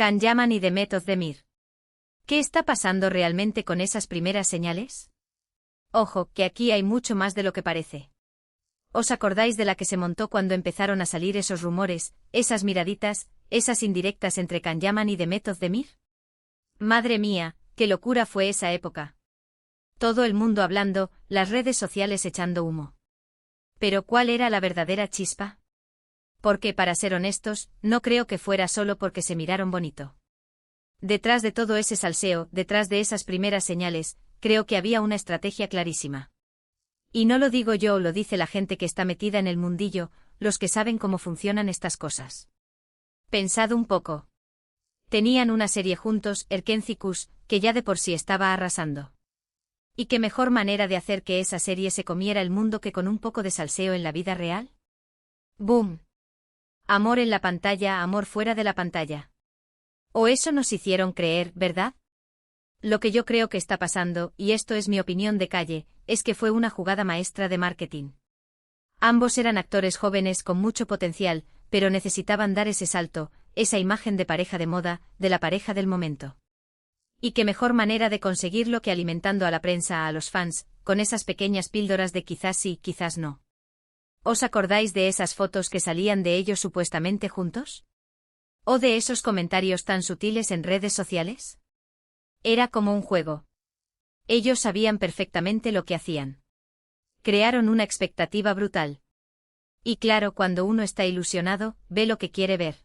Can Yaman y Demet Özdemir. ¿Qué está pasando realmente con esas primeras señales? Ojo, que aquí hay mucho más de lo que parece. ¿Os acordáis de la que se montó cuando empezaron a salir esos rumores, esas miraditas, esas indirectas entre Can Yaman y Demet Özdemir? Madre mía, qué locura fue esa época. Todo el mundo hablando, las redes sociales echando humo. Pero ¿cuál era la verdadera chispa? Porque, para ser honestos, no creo que fuera solo porque se miraron bonito. Detrás de todo ese salseo, detrás de esas primeras señales, creo que había una estrategia clarísima. Y no lo digo yo, lo dice la gente que está metida en el mundillo, los que saben cómo funcionan estas cosas. Pensad un poco. Tenían una serie juntos, Erkenci-Kuş, que ya de por sí estaba arrasando. ¿Y qué mejor manera de hacer que esa serie se comiera el mundo que con un poco de salseo en la vida real? ¡Boom! Amor en la pantalla, amor fuera de la pantalla. O eso nos hicieron creer, ¿verdad? Lo que yo creo que está pasando, y esto es mi opinión de calle, es que fue una jugada maestra de marketing. Ambos eran actores jóvenes con mucho potencial, pero necesitaban dar ese salto, esa imagen de pareja de moda, de la pareja del momento. Y qué mejor manera de conseguirlo que alimentando a la prensa, a los fans, con esas pequeñas píldoras de quizás sí, quizás no. ¿Os acordáis de esas fotos que salían de ellos supuestamente juntos? ¿O de esos comentarios tan sutiles en redes sociales? Era como un juego. Ellos sabían perfectamente lo que hacían. Crearon una expectativa brutal. Y claro, cuando uno está ilusionado, ve lo que quiere ver.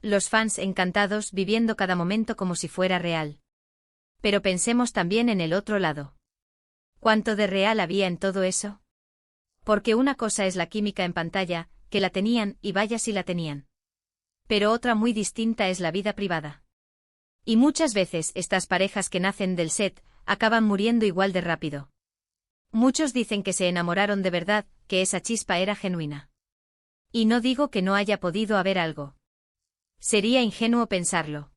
Los fans encantados viviendo cada momento como si fuera real. Pero pensemos también en el otro lado. ¿Cuánto de real había en todo eso? Porque una cosa es la química en pantalla, que la tenían, y vaya si la tenían. Pero otra muy distinta es la vida privada. Y muchas veces estas parejas que nacen del set, acaban muriendo igual de rápido. Muchos dicen que se enamoraron de verdad, que esa chispa era genuina. Y no digo que no haya podido haber algo. Sería ingenuo pensarlo.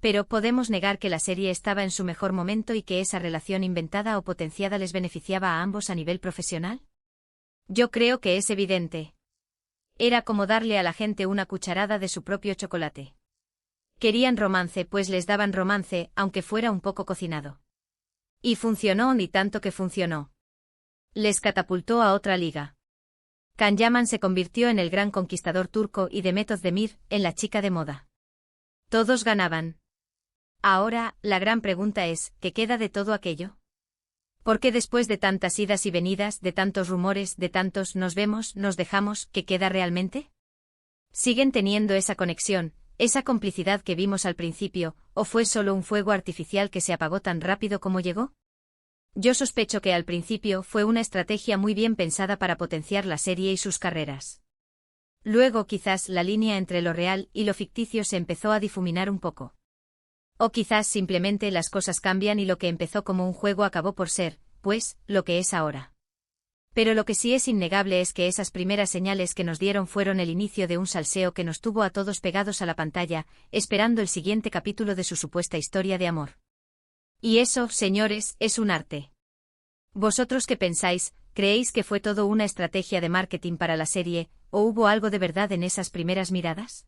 Pero ¿podemos negar que la serie estaba en su mejor momento y que esa relación inventada o potenciada les beneficiaba a ambos a nivel profesional? Yo creo que es evidente. Era como darle a la gente una cucharada de su propio chocolate. Querían romance, pues les daban romance, aunque fuera un poco cocinado. Y funcionó, ni tanto que funcionó. Les catapultó a otra liga. Can Yaman se convirtió en el gran conquistador turco y Demet Özdemir en la chica de moda. Todos ganaban. Ahora, la gran pregunta es, ¿qué queda de todo aquello? Porque después de tantas idas y venidas, de tantos rumores, de tantos nos vemos, nos dejamos, ¿qué queda realmente? ¿Siguen teniendo esa conexión, esa complicidad que vimos al principio, o fue solo un fuego artificial que se apagó tan rápido como llegó? Yo sospecho que al principio fue una estrategia muy bien pensada para potenciar la serie y sus carreras. Luego quizás la línea entre lo real y lo ficticio se empezó a difuminar un poco. O quizás simplemente las cosas cambian y lo que empezó como un juego acabó por ser, pues, lo que es ahora. Pero lo que sí es innegable es que esas primeras señales que nos dieron fueron el inicio de un salseo que nos tuvo a todos pegados a la pantalla, esperando el siguiente capítulo de su supuesta historia de amor. Y eso, señores, es un arte. ¿Vosotros qué pensáis? ¿Creéis que fue todo una estrategia de marketing para la serie, o hubo algo de verdad en esas primeras miradas?